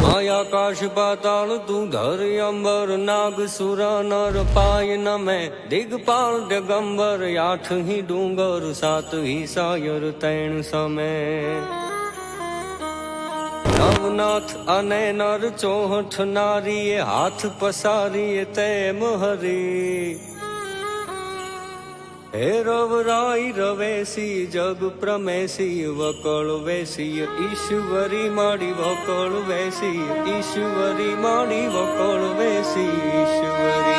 आकाश पाताल तू धर अंबर नाग सुरा नर पाय नमे दिगपाल दिगंबर आठ ही डूंगर सात ही सायर तैण समय नवनाथ अने नर चौहठ नारी हाथ पसारी तेम हरी हे रवराई रवेसी जग प्रमेसी वकल वेसी ईश्वरी माड़ी वकल वेसी ईश्वरी माड़ी वकल वेसी ईश्वरी।